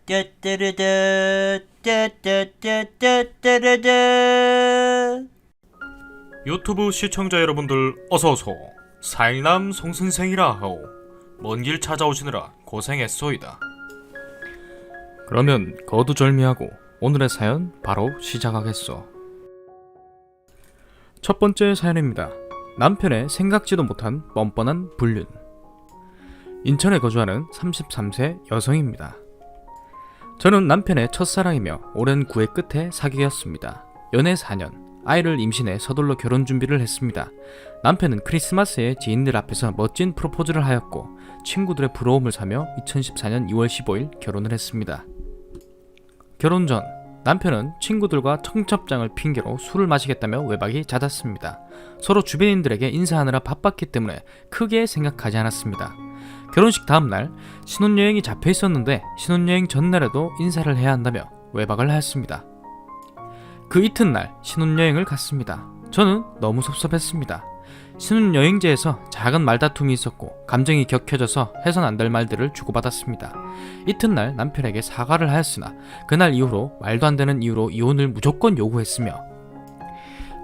따따라다 따따따따따라다. 유튜브 시청자 여러분들 어서오소. 사일남 송선생이라 하오. 먼 길 찾아오시느라 고생했소이다. 그러면 거두절미하고 오늘의 사연 바로 시작하겠소. 첫 번째 사연입니다. 남편의 생각지도 못한 뻔뻔한 불륜. 인천에 거주하는 33세 여성입니다. 저는 남편의 첫사랑이며 오랜 구애 끝에 사귀었습니다. 연애 4년, 아이를 임신해 서둘러 결혼 준비를 했습니다. 남편은 크리스마스에 지인들 앞에서 멋진 프로포즈를 하였고 친구들의 부러움을 사며 2014년 2월 15일 결혼을 했습니다. 결혼 전 남편은 친구들과 청첩장을 핑계로 술을 마시겠다며 외박이 잦았습니다. 서로 주변인들에게 인사하느라 바빴기 때문에 크게 생각하지 않았습니다. 결혼식 다음날 신혼여행이 잡혀 있었는데 신혼여행 전날에도 인사를 해야 한다며 외박을 하였습니다. 그 이튿날 신혼여행을 갔습니다. 저는 너무 섭섭했습니다. 신혼여행지에서 작은 말다툼이 있었고 감정이 격해져서 해선 안 될 말들을 주고받았습니다. 이튿날 남편에게 사과를 하였으나 그날 이후로 말도 안 되는 이유로 이혼을 무조건 요구했으며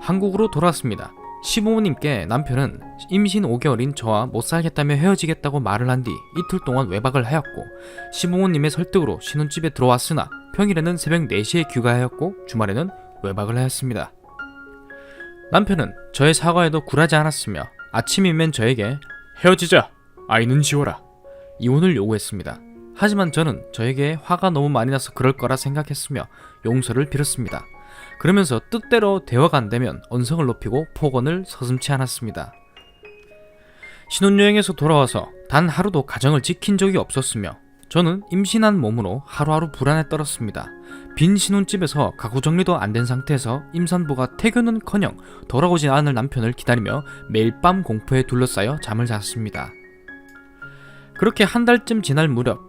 한국으로 돌아왔습니다. 시부모님께 남편은 임신 5개월인 저와 못 살겠다며 헤어지겠다고 말을 한 뒤 이틀 동안 외박을 하였고 시부모님의 설득으로 신혼집에 들어왔으나 평일에는 새벽 4시에 귀가하였고 주말에는 외박을 하였습니다. 남편은 저의 사과에도 굴하지 않았으며 아침이면 저에게 헤어지자, 아이는 지워라, 이혼을 요구했습니다. 하지만 저는 저에게 화가 너무 많이 나서 그럴 거라 생각했으며 용서를 빌었습니다. 그러면서 뜻대로 대화가 안 되면 언성을 높이고 폭언을 서슴지 않았습니다. 신혼여행에서 돌아와서 단 하루도 가정을 지킨 적이 없었으며 저는 임신한 몸으로 하루하루 불안에 떨었습니다. 빈 신혼집에서 가구 정리도 안 된 상태에서 임산부가 퇴근은커녕 돌아오지 않을 남편을 기다리며 매일 밤 공포에 둘러싸여 잠을 잤습니다. 그렇게 한 달쯤 지날 무렵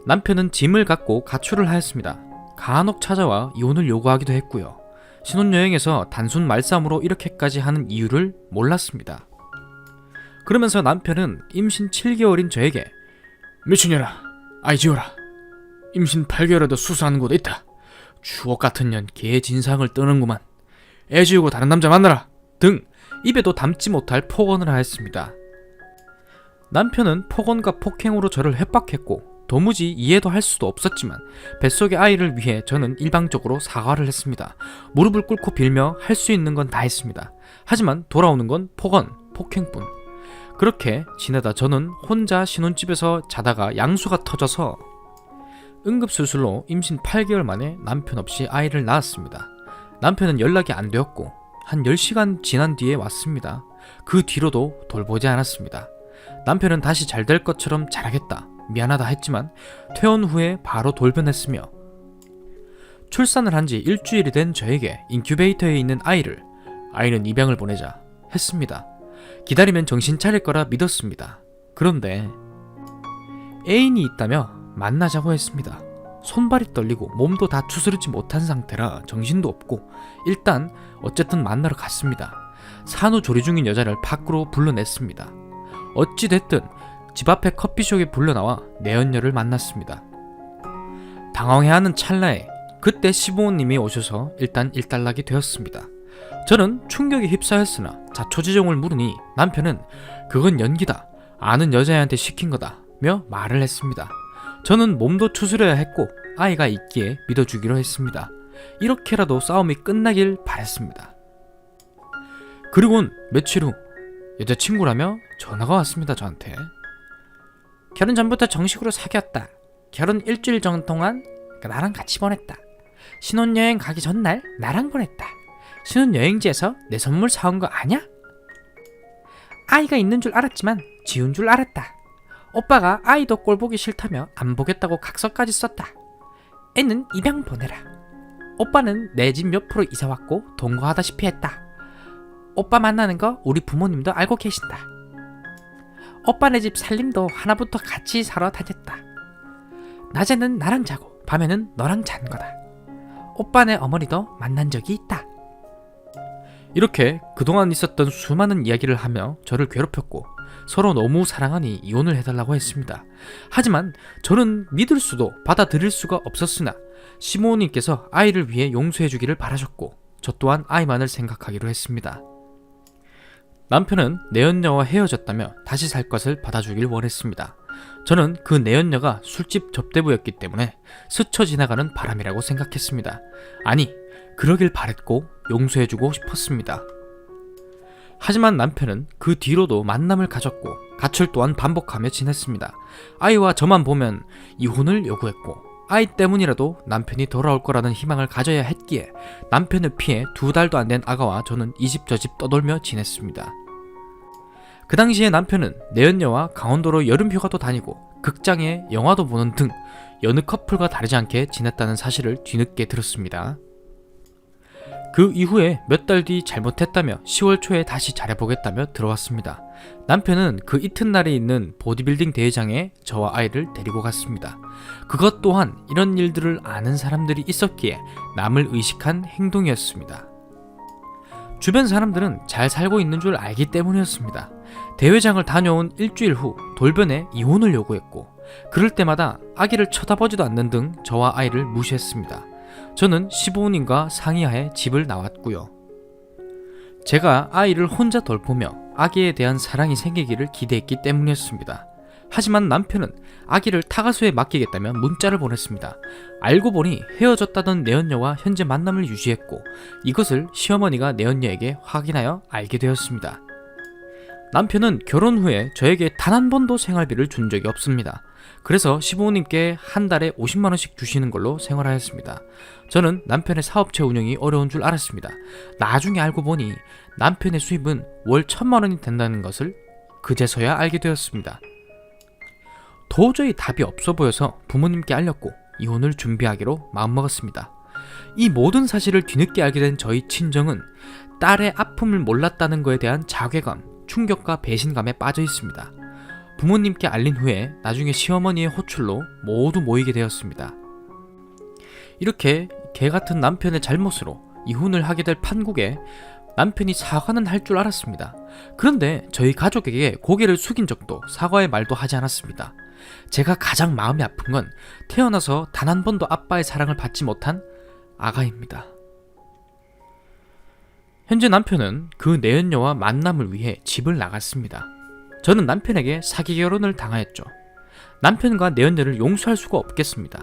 남편은 짐을 갖고 가출을 하였습니다. 간혹 찾아와 이혼을 요구하기도 했고요. 신혼여행에서 단순 말싸움으로 이렇게까지 하는 이유를 몰랐습니다. 그러면서 남편은 임신 7개월인 저에게 미친년아, 아이 지워라. 임신 8개월에도 수수하는 곳 있다. 주옥같은 년 개의 진상을 떠는구만. 애 지우고 다른 남자 만나라 등 입에도 담지 못할 폭언을 하였습니다. 남편은 폭언과 폭행으로 저를 협박했고 도무지 이해도 할 수도 없었지만 뱃속의 아이를 위해 저는 일방적으로 사과를 했습니다. 무릎을 꿇고 빌며 할 수 있는 건 다 했습니다. 하지만 돌아오는 건 폭언, 폭행뿐. 그렇게 지내다 저는 혼자 신혼집에서 자다가 양수가 터져서 응급수술로 임신 8개월 만에 남편 없이 아이를 낳았습니다. 남편은 연락이 안 되었고 한 10시간 지난 뒤에 왔습니다. 그 뒤로도 돌보지 않았습니다. 남편은 다시 잘 될 것처럼 잘하겠다, 미안하다 했지만 퇴원 후에 바로 돌변했으며 출산을 한 지 일주일이 된 저에게 인큐베이터에 있는 아이는 입양을 보내자 했습니다. 기다리면 정신 차릴 거라 믿었습니다. 그런데 애인이 있다며 만나자고 했습니다. 손발이 떨리고 몸도 다 추스르지 못한 상태라 정신도 없고 일단 어쨌든 만나러 갔습니다. 산후조리 중인 여자를 밖으로 불러냈습니다. 어찌됐든 집 앞에 커피숍에 불러나와 내연녀를 만났습니다. 당황해하는 찰나에 그때 시부모님이 오셔서 일단 일단락이 되었습니다. 저는 충격에 휩싸였으나 자초지종을 물으니 남편은 그건 연기다, 아는 여자애한테 시킨 거다며 말을 했습니다. 저는 몸도 추스려야 했고 아이가 있기에 믿어주기로 했습니다. 이렇게라도 싸움이 끝나길 바랬습니다. 그리고는 며칠 후 여자친구라며 전화가 왔습니다. 저한테 결혼 전부터 정식으로 사귀었다. 결혼 일주일 정도 동안 나랑 같이 보냈다. 신혼여행 가기 전날 나랑 보냈다. 신혼여행지에서 내 선물 사온 거 아냐? 아이가 있는 줄 알았지만 지운 줄 알았다. 오빠가 아이도 꼴보기 싫다며 안 보겠다고 각서까지 썼다. 애는 입양 보내라. 오빠는 내 집 옆으로 이사왔고 동거하다시피 했다. 오빠 만나는 거 우리 부모님도 알고 계신다. 오빠네 집 살림도 하나부터 같이 사러 다녔다. 낮에는 나랑 자고 밤에는 너랑 잔 거다. 오빠네 어머니도 만난 적이 있다. 이렇게 그동안 있었던 수많은 이야기를 하며 저를 괴롭혔고 서로 너무 사랑하니 이혼을 해달라고 했습니다. 하지만 저는 믿을 수도 받아들일 수가 없었으나 시모님께서 아이를 위해 용서해주기를 바라셨고 저 또한 아이만을 생각하기로 했습니다. 남편은 내연녀와 헤어졌다며 다시 살 것을 받아주길 원했습니다. 저는 그 내연녀가 술집 접대부였기 때문에 스쳐 지나가는 바람이라고 생각했습니다. 아니, 그러길 바랬고 용서해주고 싶었습니다. 하지만 남편은 그 뒤로도 만남을 가졌고 가출 또한 반복하며 지냈습니다. 아이와 저만 보면 이혼을 요구했고 아이 때문이라도 남편이 돌아올 거라는 희망을 가져야 했기에 남편을 피해 2달도 안 된 아가와 저는 이 집 저 집 떠돌며 지냈습니다. 그 당시에 남편은 내연녀와 강원도로 여름휴가도 다니고 극장에 영화도 보는 등 여느 커플과 다르지 않게 지냈다는 사실을 뒤늦게 들었습니다. 그 이후에 몇 달 뒤 잘못했다며 10월 초에 다시 잘해보겠다며 들어왔습니다. 남편은 그 이튿날에 있는 보디빌딩 대회장에 저와 아이를 데리고 갔습니다. 그것 또한 이런 일들을 아는 사람들이 있었기에 남을 의식한 행동이었습니다. 주변 사람들은 잘 살고 있는 줄 알기 때문이었습니다. 대회장을 다녀온 일주일 후 돌변에 이혼을 요구했고 그럴 때마다 아기를 쳐다보지도 않는 등 저와 아이를 무시했습니다. 저는 시부모님과 상의하에 집을 나왔고요. 제가 아이를 혼자 돌보며 아기에 대한 사랑이 생기기를 기대했기 때문이었습니다. 하지만 남편은 아기를 타가수에 맡기겠다며 문자를 보냈습니다. 알고 보니 헤어졌다던 내연녀와 현재 만남을 유지했고 이것을 시어머니가 내연녀에게 확인하여 알게 되었습니다. 남편은 결혼 후에 저에게 단 한 번도 생활비를 준 적이 없습니다. 그래서 시부모님께 한 달에 50만원씩 주시는 걸로 생활하였습니다. 저는 남편의 사업체 운영이 어려운 줄 알았습니다. 나중에 알고 보니 남편의 수입은 월 1000만원이 된다는 것을 그제서야 알게 되었습니다. 도저히 답이 없어 보여서 부모님께 알렸고 이혼을 준비하기로 마음먹었습니다. 이 모든 사실을 뒤늦게 알게 된 저희 친정은 딸의 아픔을 몰랐다는 것에 대한 자괴감, 충격과 배신감에 빠져 있습니다. 부모님께 알린 후에 나중에 시어머니의 호출로 모두 모이게 되었습니다. 이렇게 개같은 남편의 잘못으로 이혼을 하게 될 판국에 남편이 사과는 할 줄 알았습니다. 그런데 저희 가족에게 고개를 숙인 적도 사과의 말도 하지 않았습니다. 제가 가장 마음이 아픈 건 태어나서 단 한 번도 아빠의 사랑을 받지 못한 아가입니다. 현재 남편은 그 내연녀와 만남을 위해 집을 나갔습니다. 저는 남편에게 사기 결혼을 당하였죠. 남편과 내연녀를 용서할 수가 없겠습니다.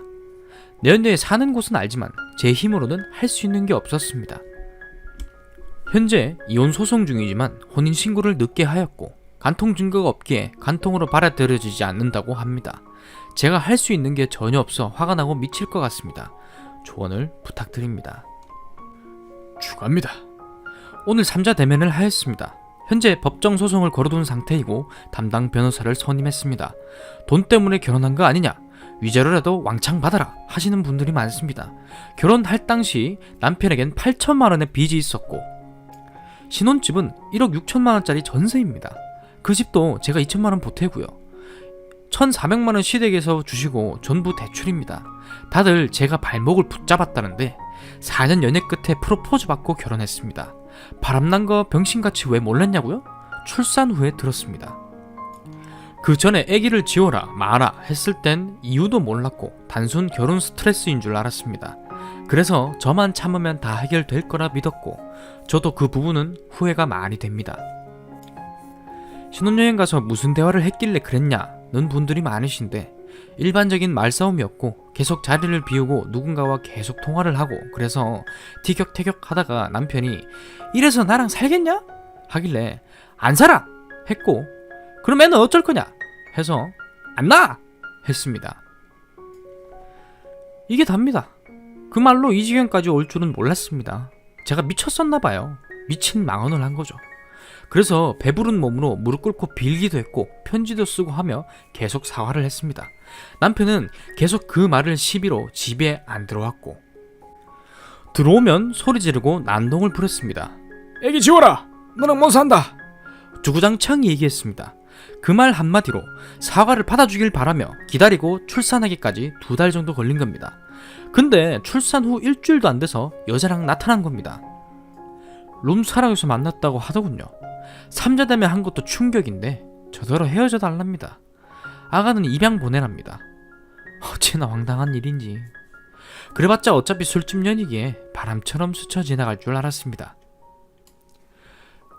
내연녀에 사는 곳은 알지만 제 힘으로는 할 수 있는 게 없었습니다. 현재 이혼 소송 중이지만 혼인신고를 늦게 하였고 간통 증거가 없기에 간통으로 받아들여지지 않는다고 합니다. 제가 할 수 있는 게 전혀 없어 화가 나고 미칠 것 같습니다. 조언을 부탁드립니다. 추가합니다. 오늘 3자 대면을 하였습니다. 현재 법정 소송을 걸어둔 상태이고 담당 변호사를 선임했습니다. 돈 때문에 결혼한 거 아니냐? 위자료라도 왕창 받아라 하시는 분들이 많습니다. 결혼할 당시 남편에겐 8천만 원의 빚이 있었고 신혼집은 1억 6천만 원짜리 전세입니다. 그 집도 제가 2천만 원 보태고요. 1,400만 원 시댁에서 주시고 전부 대출입니다. 다들 제가 발목을 붙잡았다는데 4년 연애 끝에 프로포즈 받고 결혼했습니다. 바람난 거 병신같이 왜 몰랐냐고요? 출산 후에 들었습니다. 그 전에 아기를 지워라 마라 했을 땐 이유도 몰랐고 단순 결혼 스트레스인 줄 알았습니다. 그래서 저만 참으면 다 해결될 거라 믿었고 저도 그 부분은 후회가 많이 됩니다. 신혼여행 가서 무슨 대화를 했길래 그랬냐는 분들이 많으신데 일반적인 말싸움이었고 계속 자리를 비우고 누군가와 계속 통화를 하고 그래서 티격태격 하다가 남편이 이래서 나랑 살겠냐? 하길래 안 살아! 했고 그럼 애는 어쩔 거냐? 해서 안 나! 했습니다. 이게 답니다. 그 말로 이 지경까지 올 줄은 몰랐습니다. 제가 미쳤었나봐요. 미친 망언을 한 거죠. 그래서 배부른 몸으로 무릎 꿇고 빌기도 했고 편지도 쓰고 하며 계속 사과를 했습니다. 남편은 계속 그 말을 시비로 집에 안 들어왔고 들어오면 소리 지르고 난동을 부렸습니다. 애기 지워라! 너랑 못 산다! 주구장창 얘기했습니다. 그 말 한마디로 사과를 받아주길 바라며 기다리고 출산하기까지 2달 정도 걸린 겁니다. 근데 출산 후 일주일도 안 돼서 여자랑 나타난 겁니다. 룸사랑에서 만났다고 하더군요. 3자 대면 한 것도 충격인데 저더러 헤어져 달랍니다. 아가는 입양 보내랍니다. 어찌나 황당한 일인지. 그래봤자 어차피 술집 년이기에 바람처럼 스쳐 지나갈 줄 알았습니다.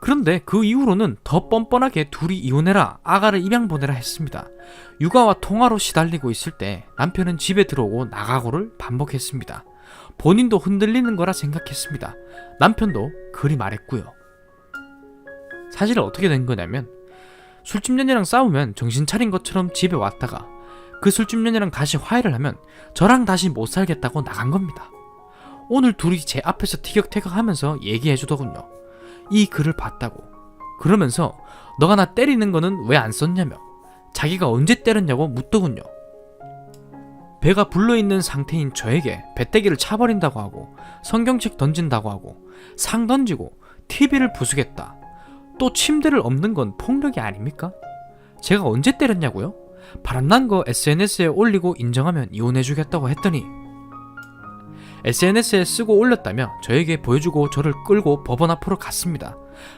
그런데 그 이후로는 더 뻔뻔하게 둘이 이혼해라, 아가를 입양 보내라 했습니다. 육아와 통화로 시달리고 있을 때 남편은 집에 들어오고 나가고를 반복했습니다. 본인도 흔들리는 거라 생각했습니다. 남편도 그리 말했고요. 사실 어떻게 된 거냐면 술집 년이랑 싸우면 정신 차린 것처럼 집에 왔다가 그 술집 년이랑 다시 화해를 하면 저랑 다시 못 살겠다고 나간 겁니다. 오늘 둘이 제 앞에서 티격태격하면서 얘기해주더군요. 이 글을 봤다고. 그러면서 너가 나 때리는 거는 왜 안 썼냐며 자기가 언제 때렸냐고 묻더군요. 배가 불러있는 상태인 저에게 배때기를 차버린다고 하고 성경책 던진다고 하고 상 던지고 TV를 부수겠다. 또 침대를 엎는 건 폭력이 아닙니까? 제가 언제 때렸냐고요? 바람난 거 SNS에 올리고 인정하면 이혼해주겠다고 했더니 SNS에 쓰고 올렸다며 저에게 보여주고 저를 끌고 법원 앞으로 갔습니다.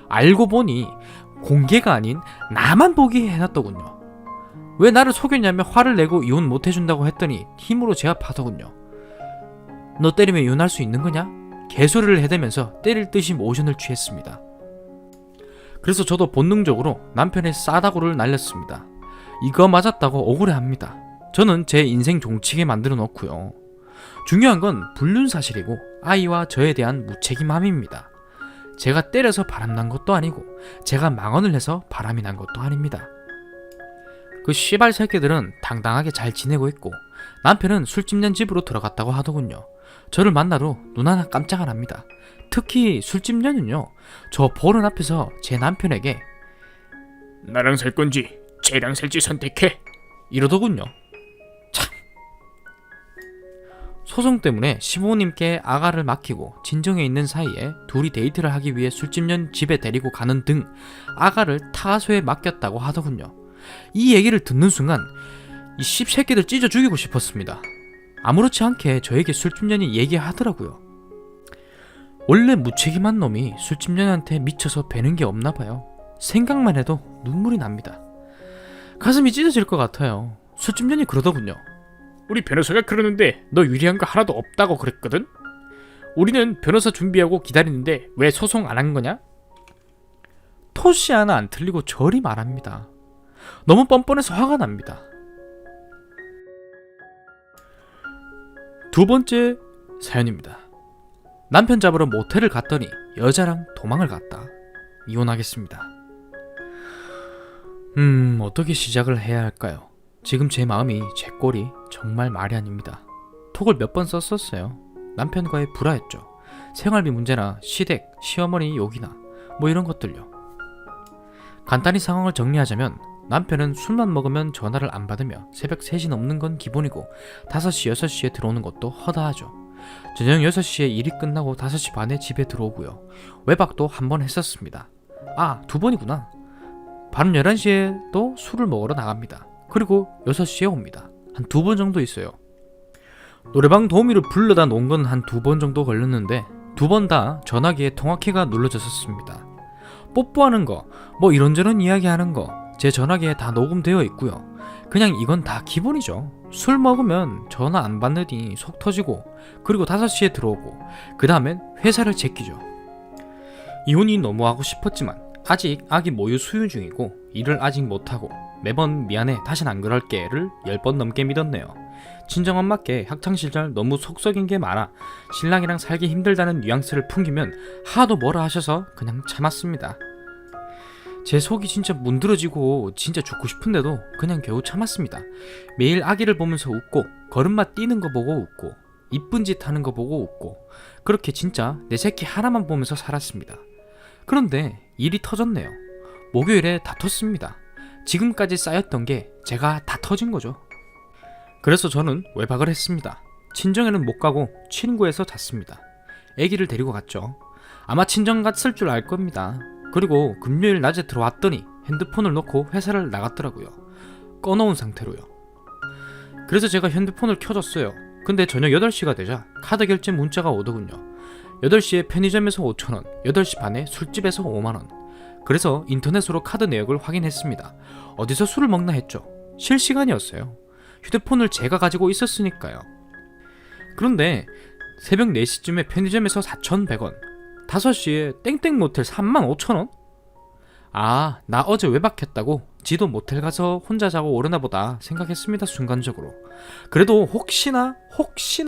알고 보니 공개가 아닌 나만 보게 해놨더군요. 왜 나를 속였냐며 화를 내고 이혼 못해준다고 했더니 힘으로 제압하더군요. 너 때리면 이혼할 수 있는 거냐? 개소리를 해대면서 때릴 듯이 모션을 취했습니다. 그래서 저도 본능적으로 남편의 싸다구를 날렸습니다. 이거 맞았다고 억울해합니다. 저는 제 인생 종치게 만들어 놓고요. 중요한 건 불륜사실이고 아이와 저에 대한 무책임함입니다. 제가 때려서 바람난 것도 아니고 제가 망언을 해서 바람이 난 것도 아닙니다. 그 씨발 새끼들은 당당하게 잘 지내고 있고 남편은 술집 년 집으로 들어갔다고 하더군요. 저를 만나러 눈 하나 깜짝 안 합니다. 특히 술집 년은요, 저 보는 앞에서 제 남편에게 나랑 살 건지 쟤랑 살지 선택해 이러더군요. 참. 소송 때문에 시부모님께 아가를 맡기고 진정해 있는 사이에 둘이 데이트를 하기 위해 술집 년 집에 데리고 가는 등 아가를 타가소에 맡겼다고 하더군요. 이 얘기를 듣는 순간 이 씹새끼들 찢어 죽이고 싶었습니다. 아무렇지 않게 저에게 술집년이 얘기하더라고요. 원래 무책임한 놈이 술집년한테 미쳐서 배는 게 없나봐요. 생각만 해도 눈물이 납니다. 가슴이 찢어질 것 같아요. 술집년이 그러더군요. 우리 변호사가 그러는데 너 유리한 거 하나도 없다고 그랬거든? 우리는 변호사 준비하고 기다리는데 왜 소송 안 한 거냐? 토시 하나 안 틀리고 저리 말합니다. 너무 뻔뻔해서 화가 납니다. 두 번째 사연입니다. 남편 잡으러 모텔을 갔더니 여자랑 도망을 갔다. 이혼하겠습니다. 어떻게 시작을 해야 할까요? 지금 제 마음이 제 꼴이 정말 말이 아닙니다. 톡을 몇 번 썼었어요. 남편과의 불화였죠. 생활비 문제나 시댁, 시어머니 욕이나 뭐 이런 것들요. 간단히 상황을 정리하자면 남편은 술만 먹으면 전화를 안 받으며 새벽 3시 넘는 건 기본이고 5시, 6시에 들어오는 것도 허다하죠. 저녁 6시에 일이 끝나고 5시 반에 집에 들어오고요. 외박도 한 번 했었습니다. 아, 2번이구나. 밤 11시에 또 술을 먹으러 나갑니다. 그리고 6시에 옵니다. 한 2번 정도 있어요. 노래방 도우미를 불러다 놓은 건 한 2번 정도 걸렸는데 2번 다 전화기에 통화키가 눌러졌었습니다. 뽀뽀하는 거, 뭐 이런저런 이야기하는 거 제 전화기에 다 녹음되어 있고요. 그냥 이건 다 기본이죠. 술 먹으면 전화 안 받느니 속 터지고 그리고 5시에 들어오고 그 다음엔 회사를 제끼죠. 이혼이 너무 하고 싶었지만 아직 아기 모유 수유 중이고 일을 아직 못하고 매번 미안해 다신 안 그럴게를 10번 넘게 믿었네요. 친정엄마께 학창시절 너무 속썩인 게 많아 신랑이랑 살기 힘들다는 뉘앙스를 풍기면 하도 뭐라 하셔서 그냥 참았습니다. 제 속이 진짜 문드러지고 진짜 죽고 싶은데도 그냥 겨우 참았습니다. 매일 아기를 보면서 웃고 걸음마 뛰는 거 보고 웃고 이쁜 짓 하는 거 보고 웃고 그렇게 진짜 내 새끼 하나만 보면서 살았습니다. 그런데 일이 터졌네요. 목요일에 다 텄습니다. 지금까지 쌓였던 게 제가 다 터진 거죠. 그래서 저는 외박을 했습니다. 친정에는 못 가고 친구에서 잤습니다. 아기를 데리고 갔죠. 아마 친정 갔을 줄 알 겁니다. 그리고 금요일 낮에 들어왔더니 핸드폰을 놓고 회사를 나갔더라고요. 꺼놓은 상태로요. 그래서 제가 핸드폰을 켜줬어요. 근데 저녁 8시가 되자 카드 결제 문자가 오더군요. 8시에 편의점에서 5,000원, 8시 반에 술집에서 5만원. 그래서 인터넷으로 카드 내역을 확인했습니다. 어디서 술을 먹나 했죠. 실시간이었어요. 휴대폰을 제가 가지고 있었으니까요. 그런데 새벽 4시쯤에 편의점에서 4,100원, 5시에 땡땡 모텔 35,000원? 아, 나 어제 외박했다고 지도 모텔 가서 혼자 자고 오려나 보다 생각했습니다. 순간적으로. 그래도 혹시나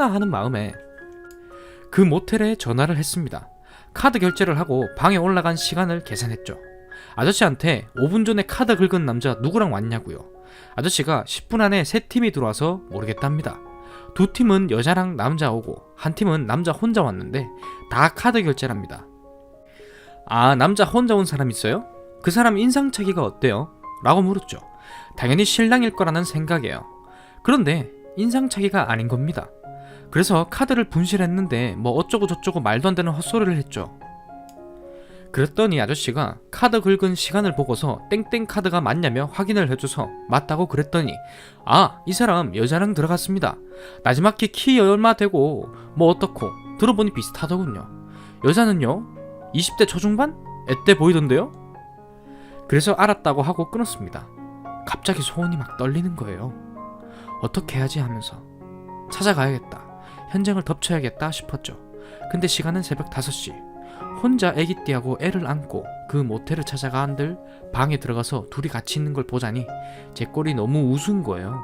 하는 마음에 그 모텔에 전화를 했습니다. 카드 결제를 하고 방에 올라간 시간을 계산했죠. 아저씨한테 5분 전에 카드 긁은 남자 누구랑 왔냐고요. 아저씨가 10분 안에 3팀이 들어와서 모르겠답니다. 2팀은 여자랑 남자 오고 한 팀은 남자 혼자 왔는데 다 카드 결제랍니다. 아, 남자 혼자 온 사람 있어요? 그 사람 인상착의가 어때요? 라고 물었죠. 당연히 신랑일 거라는 생각이에요. 그런데 인상착의가 아닌 겁니다. 그래서 카드를 분실했는데 뭐 어쩌고 저쩌고 말도 안 되는 헛소리를 했죠. 그랬더니 아저씨가 카드 긁은 시간을 보고서 땡땡 카드가 맞냐며 확인을 해줘서 맞다고 그랬더니 아, 이 사람 여자랑 들어갔습니다. 나지막히 키 얼마 되고 뭐 어떻고 들어보니 비슷하더군요. 여자는요 20대 초중반? 애때 보이던데요? 그래서 알았다고 하고 끊었습니다. 갑자기 소원이 막 떨리는 거예요. 어떻게 해야지 하면서 찾아가야겠다, 현장을 덮쳐야겠다 싶었죠. 근데 시간은 새벽 5시. 혼자 애기띠하고 애를 안고 그 모텔을 찾아가 한들 방에 들어가서 둘이 같이 있는 걸 보자니 제 꼴이 너무 우스운 거예요.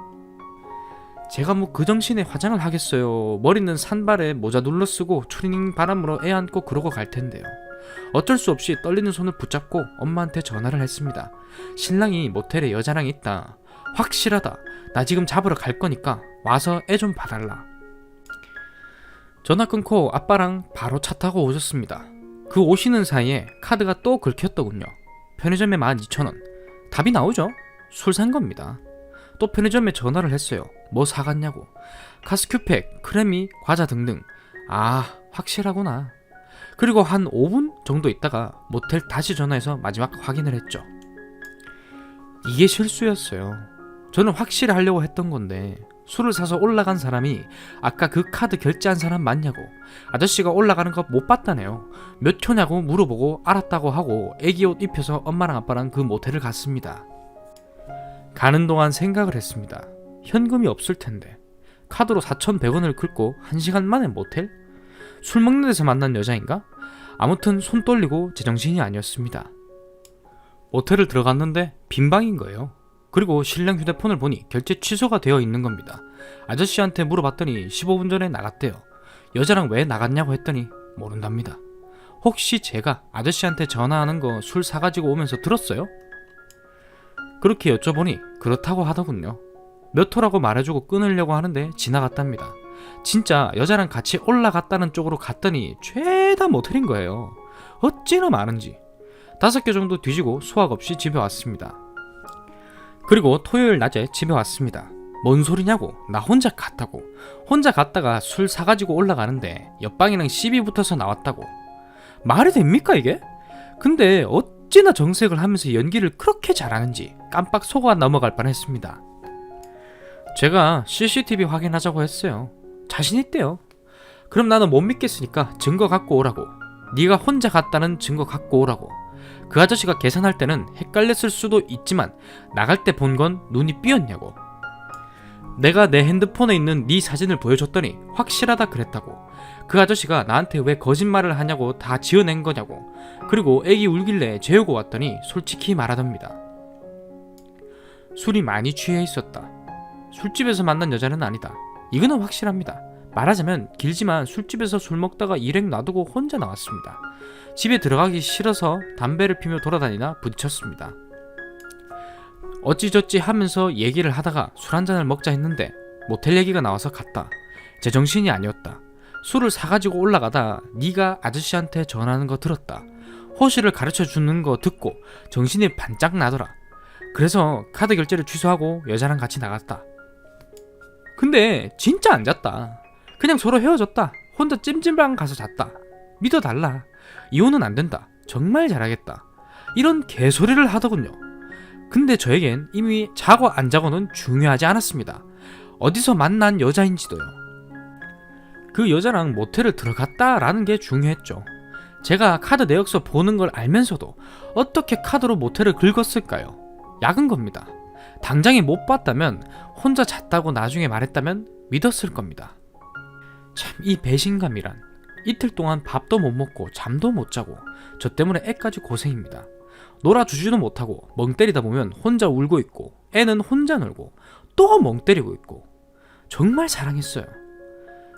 제가 뭐 그 정신에 화장을 하겠어요. 머리는 산발에 모자 눌러쓰고 추리닝 바람으로 애 안고 그러고 갈 텐데요. 어쩔 수 없이 떨리는 손을 붙잡고 엄마한테 전화를 했습니다. 신랑이 모텔에 여자랑 있다. 확실하다. 나 지금 잡으러 갈 거니까 와서 애 좀 봐달라. 전화 끊고 아빠랑 바로 차 타고 오셨습니다. 그 오시는 사이에 카드가 또 긁혔더군요. 편의점에 12,000원. 답이 나오죠? 술 산 겁니다. 또 편의점에 전화를 했어요. 뭐 사갔냐고. 카스큐팩, 크래미, 과자 등등. 아, 확실하구나. 그리고 한 5분 정도 있다가 모텔 다시 전화해서 마지막 확인을 했죠. 이게 실수였어요. 저는 확실히 하려고 했던 건데 술을 사서 올라간 사람이 아까 그 카드 결제한 사람 맞냐고, 아저씨가 올라가는 거 못 봤다네요. 몇 초냐고 물어보고 알았다고 하고 애기 옷 입혀서 엄마랑 아빠랑 그 모텔을 갔습니다. 가는 동안 생각을 했습니다. 현금이 없을 텐데 카드로 4,100원을 긁고 1시간 만에 모텔? 술 먹는 데서 만난 여자인가? 아무튼 손 떨리고 제정신이 아니었습니다. 모텔을 들어갔는데 빈 방인 거예요. 그리고 신랑 휴대폰을 보니 결제 취소가 되어 있는 겁니다. 아저씨한테 물어봤더니 15분 전에 나갔대요. 여자랑 왜 나갔냐고 했더니 모른답니다. 혹시 제가 아저씨한테 전화하는 거 술 사가지고 오면서 들었어요? 그렇게 여쭤보니 그렇다고 하더군요. 몇 호라고 말해주고 끊으려고 하는데 지나갔답니다. 진짜 여자랑 같이 올라갔다는 쪽으로 갔더니 죄다 모텔인 거예요. 어찌나 많은지. 5개 정도 뒤지고 수학 없이 집에 왔습니다. 그리고 토요일 낮에 집에 왔습니다. 뭔 소리냐고. 나 혼자 갔다고. 혼자 갔다가 술 사가지고 올라가는데 옆방이랑 시비 붙어서 나왔다고. 말이 됩니까 이게? 근데 어찌나 정색을 하면서 연기를 그렇게 잘하는지 깜빡 속아 넘어갈 뻔했습니다. 제가 CCTV 확인하자고 했어요. 자신 있대요. 그럼 나는 못 믿겠으니까 증거 갖고 오라고. 네가 혼자 갔다는 증거 갖고 오라고. 그 아저씨가 계산할 때는 헷갈렸을 수도 있지만 나갈 때 본 건 눈이 삐었냐고. 내가 내 핸드폰에 있는 네 사진을 보여줬더니 확실하다 그랬다고. 그 아저씨가 나한테 왜 거짓말을 하냐고 다 지어낸 거냐고. 그리고 애기 울길래 재우고 왔더니 솔직히 말하답니다. 술이 많이 취해 있었다. 술집에서 만난 여자는 아니다. 이거는 확실합니다. 말하자면 길지만 술집에서 술 먹다가 일행 놔두고 혼자 나왔습니다. 집에 들어가기 싫어서 담배를 피며 돌아다니다 부딪혔습니다. 어찌저찌 하면서 얘기를 하다가 술 한잔을 먹자 했는데 모텔 얘기가 나와서 갔다. 제정신이 아니었다. 술을 사가지고 올라가다 네가 아저씨한테 전화하는 거 들었다. 호실을 가르쳐주는 거 듣고 정신이 반짝 나더라. 그래서 카드 결제를 취소하고 여자랑 같이 나갔다. 근데 진짜 안 잤다. 그냥 서로 헤어졌다. 혼자 찜질방 가서 잤다. 믿어달라. 이혼은 안 된다. 정말 잘하겠다. 이런 개소리를 하더군요. 근데 저에겐 이미 자고 안 자고는 중요하지 않았습니다. 어디서 만난 여자인지도요. 그 여자랑 모텔을 들어갔다라는 게 중요했죠. 제가 카드 내역서 보는 걸 알면서도 어떻게 카드로 모텔을 긁었을까요? 약은 겁니다. 당장에 못 봤다면, 혼자 잤다고 나중에 말했다면 믿었을 겁니다. 참, 이 배신감이란. 이틀 동안 밥도 못 먹고 잠도 못 자고 저 때문에 애까지 고생입니다. 놀아주지도 못하고 멍 때리다 보면 혼자 울고 있고, 애는 혼자 놀고 또 멍 때리고 있고. 정말 사랑했어요.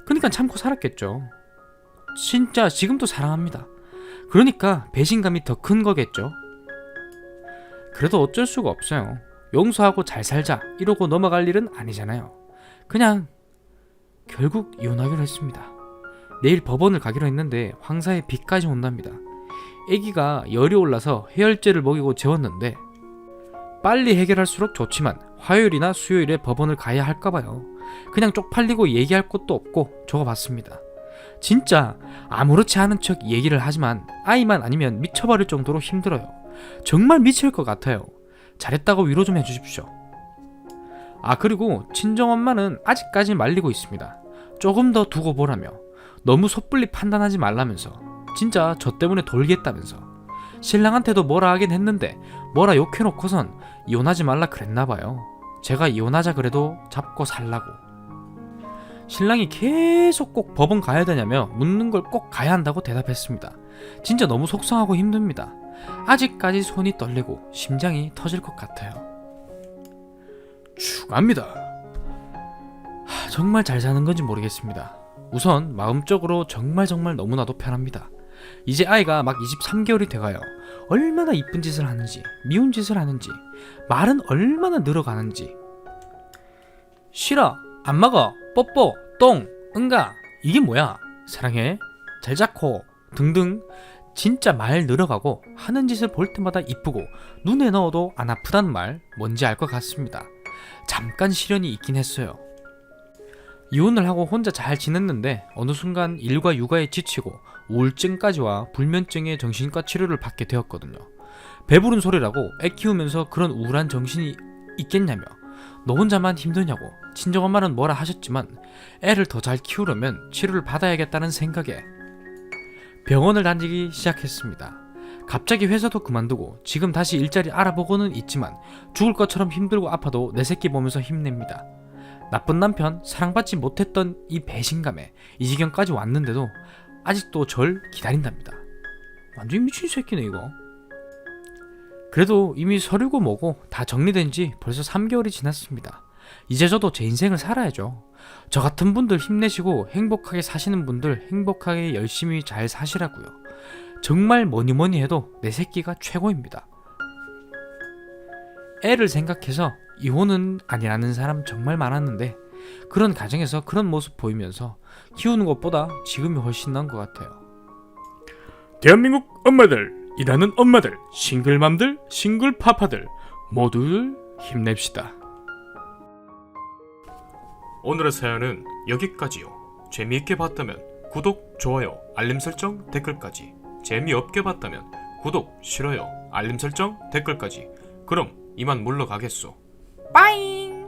그러니까 참고 살았겠죠. 진짜 지금도 사랑합니다. 그러니까 배신감이 더 큰 거겠죠. 그래도 어쩔 수가 없어요. 용서하고 잘 살자 이러고 넘어갈 일은 아니잖아요. 그냥 결국 이혼하기로 했습니다. 내일 법원을 가기로 했는데 황사에 비까지 온답니다. 아기가 열이 올라서 해열제를 먹이고 재웠는데 빨리 해결할수록 좋지만 화요일이나 수요일에 법원을 가야 할까봐요. 그냥 쪽팔리고 얘기할 것도 없고 적어봤습니다. 진짜 아무렇지 않은 척 얘기를 하지만 아이만 아니면 미쳐버릴 정도로 힘들어요. 정말 미칠 것 같아요. 잘했다고 위로 좀 해주십시오. 아, 그리고 친정엄마는 아직까지 말리고 있습니다. 조금 더 두고 보라며, 너무 섣불리 판단하지 말라면서, 진짜 저 때문에 돌겠다면서. 신랑한테도 뭐라 하긴 했는데 뭐라 욕해놓고선 이혼하지 말라 그랬나봐요. 제가 이혼하자 그래도 잡고 살라고. 신랑이 계속 꼭 법원 가야 되냐며 묻는 걸 꼭 가야 한다고 대답했습니다. 진짜 너무 속상하고 힘듭니다. 아직까지 손이 떨리고 심장이 터질 것 같아요. 축하합니다. 정말 잘 사는 건지 모르겠습니다. 우선 마음적으로 정말 너무나도 편합니다. 이제 아이가 막 23개월이 돼가요. 얼마나 이쁜 짓을 하는지, 미운 짓을 하는지, 말은 얼마나 늘어가는지. 싫어, 안 먹어, 뽀뽀, 똥, 응가, 이게 뭐야, 사랑해, 잘 자코 등등. 진짜 말 늘어가고 하는 짓을 볼 때마다 이쁘고 눈에 넣어도 안 아프단 말 뭔지 알 것 같습니다. 잠깐 시련이 있긴 했어요. 이혼을 하고 혼자 잘 지냈는데 어느 순간 일과 육아에 지치고 우울증까지 와 불면증의 정신과 치료를 받게 되었거든요. 배부른 소리라고 애 키우면서 그런 우울한 정신이 있겠냐며, 너 혼자만 힘드냐고 친정엄마는 뭐라 하셨지만 애를 더 잘 키우려면 치료를 받아야겠다는 생각에 병원을 다니기 시작했습니다. 갑자기 회사도 그만두고 지금 다시 일자리 알아보고는 있지만 죽을 것처럼 힘들고 아파도 내 새끼 보면서 힘냅니다. 나쁜 남편, 사랑받지 못했던 이 배신감에 이 지경까지 왔는데도 아직도 절 기다린답니다. 완전 미친 새끼네 이거. 그래도 이미 서류고 뭐고 다 정리된 지 벌써 3개월이 지났습니다. 이제 저도 제 인생을 살아야죠. 저 같은 분들 힘내시고 행복하게 사시는 분들 행복하게 열심히 잘 사시라고요. 정말 뭐니 해도 내 새끼가 최고입니다. 애를 생각해서 이혼은 아니라는 사람 정말 많았는데 그런 가정에서 그런 모습 보이면서 키우는 것보다 지금이 훨씬 나은 것 같아요. 대한민국 엄마들, 일하는 엄마들, 싱글맘들, 싱글파파들 모두 힘냅시다. 오늘의 사연은 여기까지요. 재미있게 봤다면 구독, 좋아요, 알림 설정, 댓글까지. 재미없게 봤다면 구독, 싫어요, 알림 설정, 댓글까지. 그럼 이만 물러가겠소. 빠잉.